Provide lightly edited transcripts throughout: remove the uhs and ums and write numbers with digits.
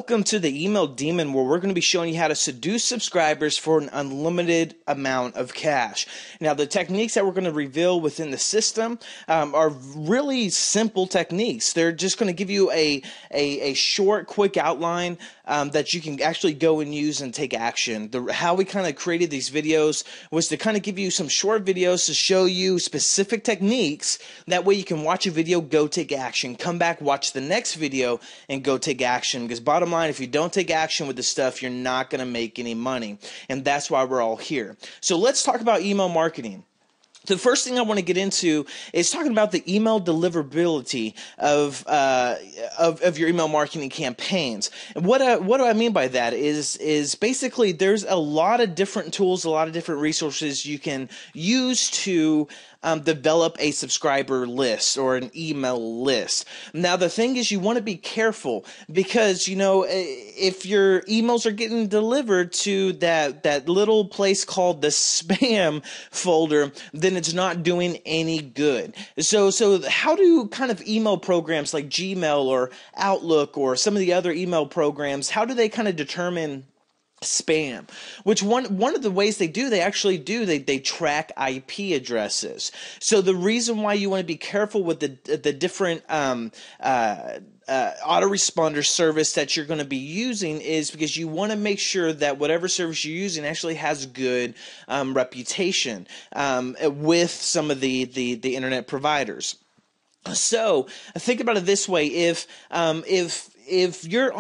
Welcome to the Email Demon, where we're going to be showing you how to seduce subscribers for an unlimited amount of cash. Now, the techniques that we're going to reveal within the system are really simple techniques. They're just going to give you a short, quick outline that you can actually go and use and take action. How we kind of created these videos was to kind of give you some short videos to show you specific techniques. That way you can watch a video, go take action, come back, watch the next video, and go take action. Because bottom line, if you don't take action with this stuff, you're not going to make any money. And that's why we're all here. So let's talk about email marketing. The first thing I want to get into is talking about the email deliverability of your email marketing campaigns. And what do I mean by that is basically there's a lot of different tools, a lot of different resources you can use to develop a subscriber list or an email list. Now, the thing is, you want to be careful because, you know, if your emails are getting delivered to that little place called the spam folder, then it's not doing any good. So how do kind of email programs like Gmail or Outlook or some of the other email programs, how do they kind of determine spam? Which one of the ways they track IP addresses. So the reason why you want to be careful with the different autoresponder service that you're going to be using is because you want to make sure that whatever service you're using actually has good reputation with some of the internet providers. So think about it this way: if you're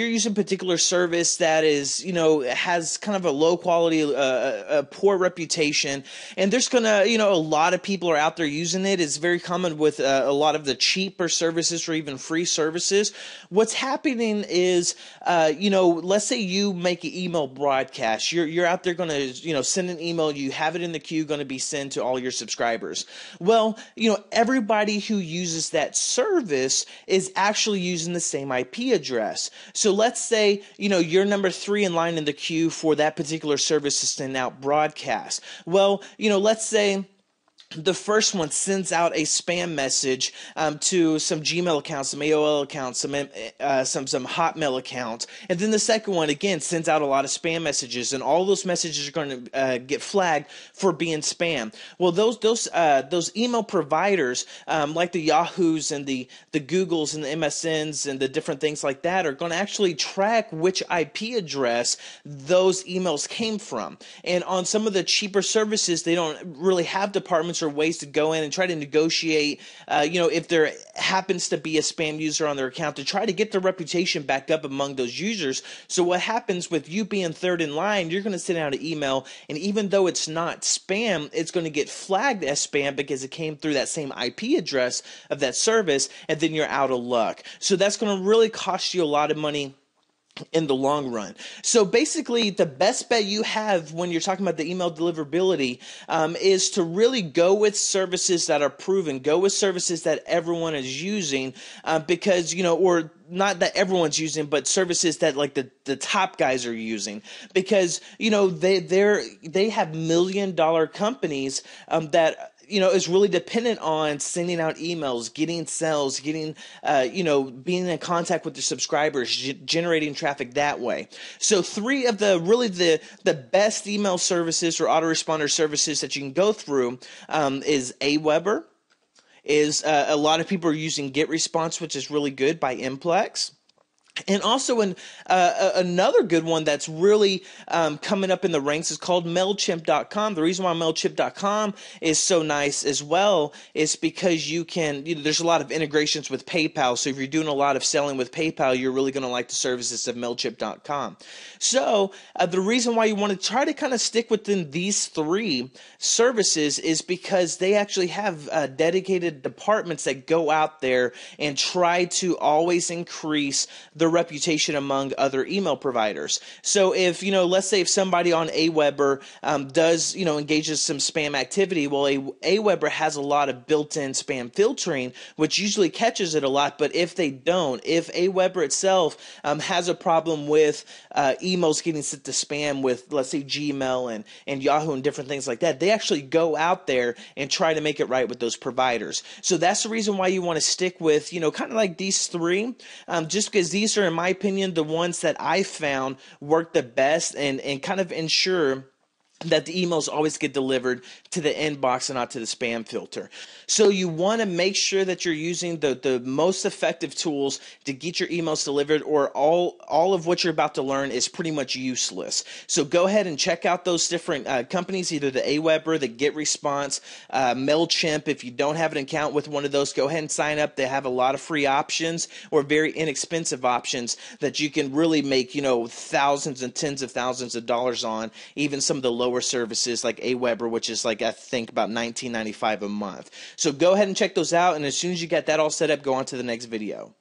using a particular service that is, you know, has kind of a low quality, a poor reputation, and there's gonna, you know, a lot of people are out there using it. It's very common with a lot of the cheaper services or even free services. What's happening is, you know, let's say you make an email broadcast. You're out there gonna, you know, send an email. You have it in the queue, going to be sent to all your subscribers. Well, you know, everybody who uses that service is actually using the same IP address. So let's say, you know, you're number 3 in line in the queue for that particular service to send out broadcast. Well, you know, let's say the first one sends out a spam message to some Gmail accounts, some AOL accounts, some Hotmail accounts, and then the second one again sends out a lot of spam messages, and all those messages are going to get flagged for being spam. Well, those email providers like the Yahoos and the Googles and the MSNs and the different things like that are going to actually track which IP address those emails came from. And on some of the cheaper services, they don't really have departments or ways to go in and try to negotiate, you know, if there happens to be a spam user on their account, to try to get their reputation back up among those users. So what happens with you being third in line, you're going to send out an email, and even though it's not spam, it's going to get flagged as spam because it came through that same IP address of that service, and then you're out of luck. So that's going to really cost you a lot of money in the long run. So basically, the best bet you have when you're talking about the email deliverability is to really go with services that are proven, go with services that everyone is using, because, you know, or not that everyone's using, but services that like the top guys are using, because, you know, they have $1 million companies that, you know, is really dependent on sending out emails, getting sales, getting, you know, being in contact with their subscribers, generating traffic that way. So 3 of the best email services or autoresponder services that you can go through is Aweber, is a lot of people are using GetResponse, which is really good, by Implex. And also another good one that's really coming up in the ranks is called MailChimp.com. The reason why MailChimp.com is so nice as well is because you know, there's a lot of integrations with PayPal. So if you're doing a lot of selling with PayPal, you're really going to like the services of MailChimp.com. So the reason why you want to try to kind of stick within these 3 services is because they actually have dedicated departments that go out there and try to always increase the reputation among other email providers. So if, you know, let's say if somebody on Aweber does, you know, engages some spam activity, well, Aweber has a lot of built-in spam filtering, which usually catches it a lot. But if they don't, if Aweber itself has a problem with emails getting sent to spam with, let's say, Gmail and Yahoo and different things like that, they actually go out there and try to make it right with those providers. So that's the reason why you want to stick with, you know, kind of like these 3, just because these these are, in my opinion, the ones that I found work the best and kind of ensure that the emails always get delivered to the inbox and not to the spam filter. So you want to make sure that you're using the most effective tools to get your emails delivered, or all of what you're about to learn is pretty much useless. So go ahead and check out those different companies, either the Aweber, the GetResponse, MailChimp. If you don't have an account with one of those, go ahead and sign up. They have a lot of free options or very inexpensive options that you can really make, thousands and tens of thousands of dollars on, even some of the lower services like Aweber, which is like, I think, about $19.95 a month. So go ahead and check those out, and as soon as you get that all set up, go on to the next video.